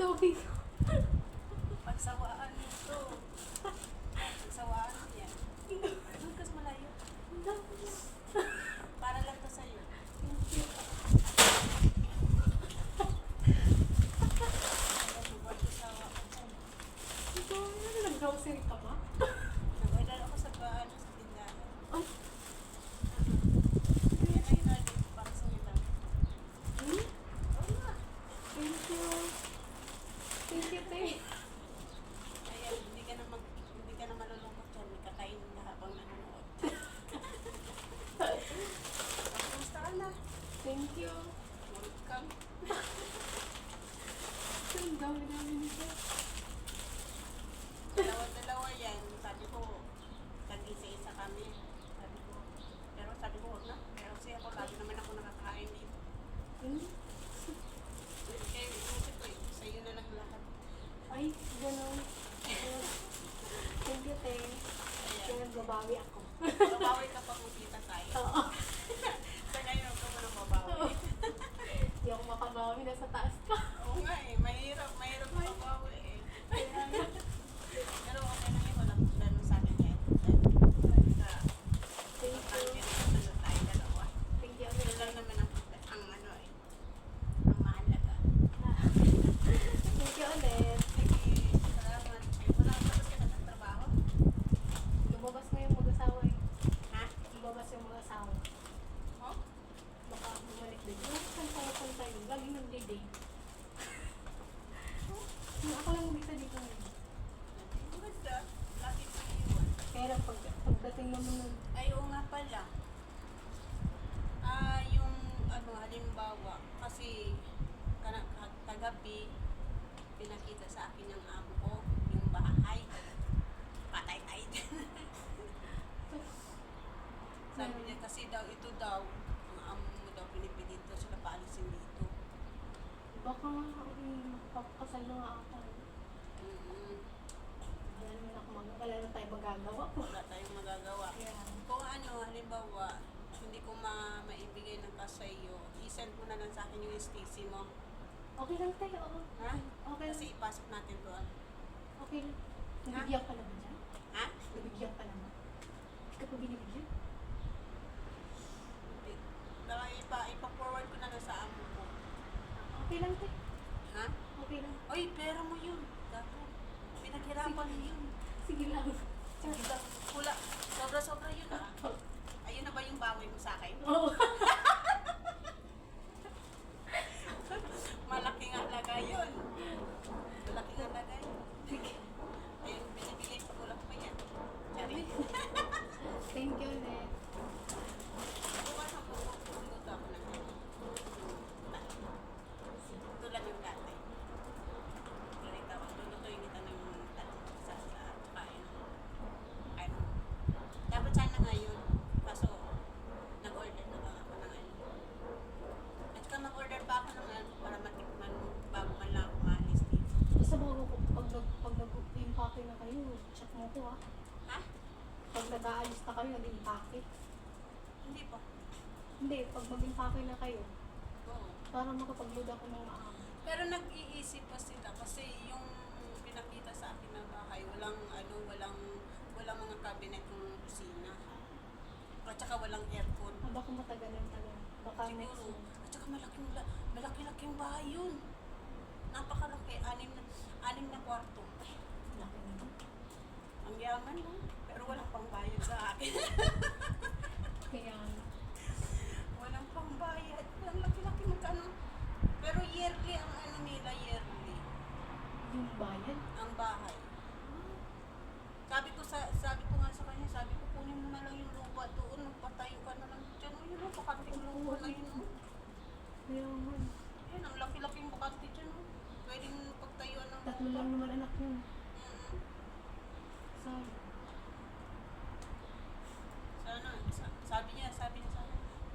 dami ko. Pagsawaan mo to. Pagsawaan mo yan. Doon kas malayo. Ang dami niya. Para lang to sa'yo. Thank you. Pagsawa ko dyan. Ito, ano, nag-grocery ka ba? Nag-order ako sa baano sa tindahan. Ay, Yan ang in-order ko para sa'yo lang. hmm? Oo nga. Thank you. Thank you, te. Ayan, hindi ka na malulungkot dyan. May kakainin na habang nanonood. Kumusta ka na? Thank you. Welcome. Ang dami nito. Dalawa-dalawa yan. Sabi ko, tag-isa-isa kami. Sabi ko, huwag na. Pero kasi ako, lagi naman ako nakakain eh. Hmm? Kaya inisip ko eh, sa'yo na lang lahat. Ay, gano'n. Thank you, te. Kaya Ayan. babawi ako. Babawi ka pa kung kita tayo. Oo. Sa ngayon, huwag ka mo nang babawi. Hindi ako makabawi, nasa taas pa. Oo nga eh, mahirap mababawi eh. Kaya nga. Pero okay lang yun, walang ganun sa akin eh. Thank Ang you. ano tayo dalawa. Thank you. Yun lang naman ang ano eh, ang mahalaga. Thank you ulit. Sige, salamat. Eh, wala ka tapos ka na ng trabaho? Lumabas mo yung mag-asawa eh. Ha? Lumabas yung mag-asawa. Oh? Baka bumalik din. Saan tayo? Laging nag-day. Ako lang umisa dito ngayon. Basta, lagi ko iwan. Pero pagdating naman nun, Ay, oo nga pala. Yung ano, halimbawa, kasi kagabi, pinakita sa akin ng amo ko, yung bahay. Patay tayo dyan. Sabi niya kasi daw, ito daw, ang amo mo daw, pinipilito sila paalisin dito. baka magpapakasal na nga ako. Mm-hmm. Wala na tayo magagawa po. Wala tayong magagawa. Yeah. Kung ano, halimbawa, hindi ko maibigay ng cash sa iyo, i-send mo na lang sa akin yung STC mo. Okay lang tayo, oo. Ha? Okay lang. Kasi ipasok natin doon. Okay lang. Nabigyan ka naman dyan? Ha? Nabigyan ka naman? Hindi ka pa binibigyan? Dala, ipa-forward ko na lang sa amo ko. Okay lang tayo. Ha? Okay lang. Oy, pera mo yun. Dato. Pinaghirapan mo yun. Sige lang. Sige ba? Wala. Sobra-sobra yun ah. Ayun na ba yung bawi mo sa akin? Oo. Malaking halaga yun. Malaking halaga yun. Ayun, binibili ko lang pa yan. Charing. Thank you, Net. Bukas ako, luto ako ng ano. Tulad ng dati. Ganito ako, lulutuin kita ng sa kain. Ano. Dapat sana ngayon. Kaso, nag-order na lang ako ng ano. At saka mag-order pa ako ng ano para matikman bago man lang ako maalis dito. Basta bago ko, pag nag-impake na kayo, check mo ko ah. Ha? Pag nag-aalis na kayo, nag-impake. Hindi pa. Hindi, pag mag-impake na kayo, Oo. para makapag-load ako ng maaga. Pero nag-iisip pa sila kasi yung pinakita sa akin na bahay, walang mga cabinet ng kusina. At saka walang aircon. Ah, baka matagalan talaga. Baka next Siguro. month. At saka malaki-laking bahay yun. Napakalaki. Anim na kwarto. Laki naman. Ang yaman mo. Pero walang pangbayad sa akin. Kaya, Walang pangbayad. Ang laki-laki magkano. Pero yearly ang ano nila, yearly. yung bayad, Ang bahay. Sabi ko nga sa kanya, sabi ko kunin mo na lang yung lupa doon, magpatayo ka na lang dyan. O yun, bakanting lupa na yun. kaya man, Yan, ang laki-laking bakante dyan. Pwede mo pagtayuan ng tatlo lang naman anak yun. Mm-mm. Sabi, Sabi niya sa akin,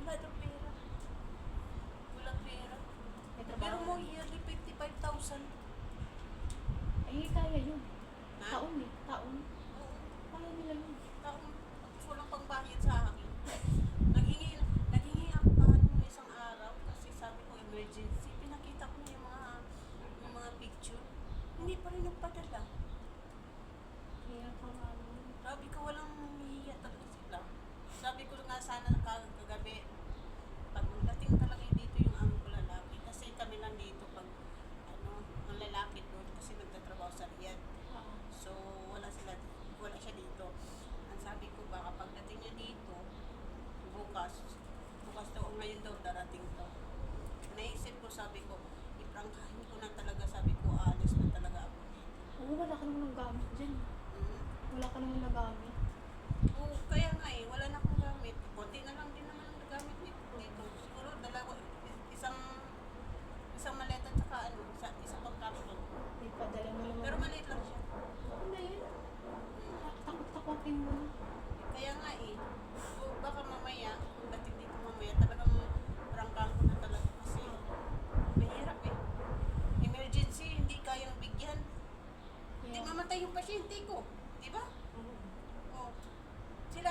wala daw pera. Walang pera. may Pero trabaho. mo yearly 55,000. Ay, kaya yun. Ha? Taon eh, taon. Oo. Kaya nila yun. Tapos walang pangbayad sa akin. Naghingi ako kahit isang araw kasi sabi ko emergency. Pinakita ko na yung mga picture.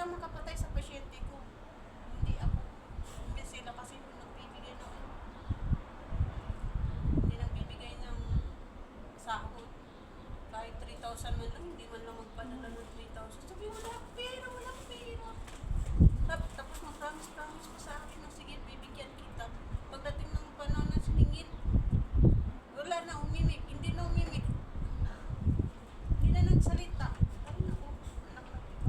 sila makapatay sa pasyente ko. Hindi ako. Hindi sila kasi nagbibigay ng hindi nagbibigay ng sahod. Kahit 3,000 man lang, hindi man lang magpadala ng 3,000. Sabi, walang pera. Tapos mag-promise ko sa akin na sige, bibigyan kita. Pagdating ng panahon na siningit, wala na umimik, hindi na umimik. Hindi na nagsalita. Ay naku, anak na kita.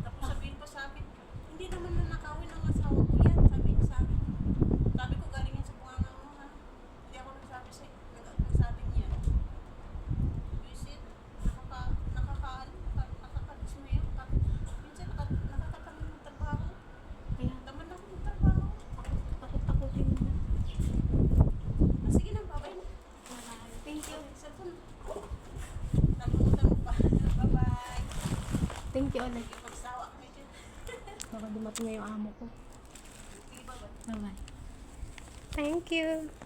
Tapos sabihin pa sa akin, hindi naman nanakawin ang asawa ko yan. Sabi niya sa akin. Sabi ko, galing yan sa bunganga mo ha. Hindi ako nagsabi sa'yo. Nagsabi niya. Visit, nakakadismayo. Minsan nakakatangin ng trabaho. Kaya, Taman ako ng trabaho. takot-takotin mo. Ah, sige na, babay na. Thank you. Cellphone. Nakalimutan mo pa. Bye-bye. Thank you ulit. Yung magsawa kayo dyan. Baka dumating na yung amo ko. Sige, bye-bye. Bye-bye. Thank you.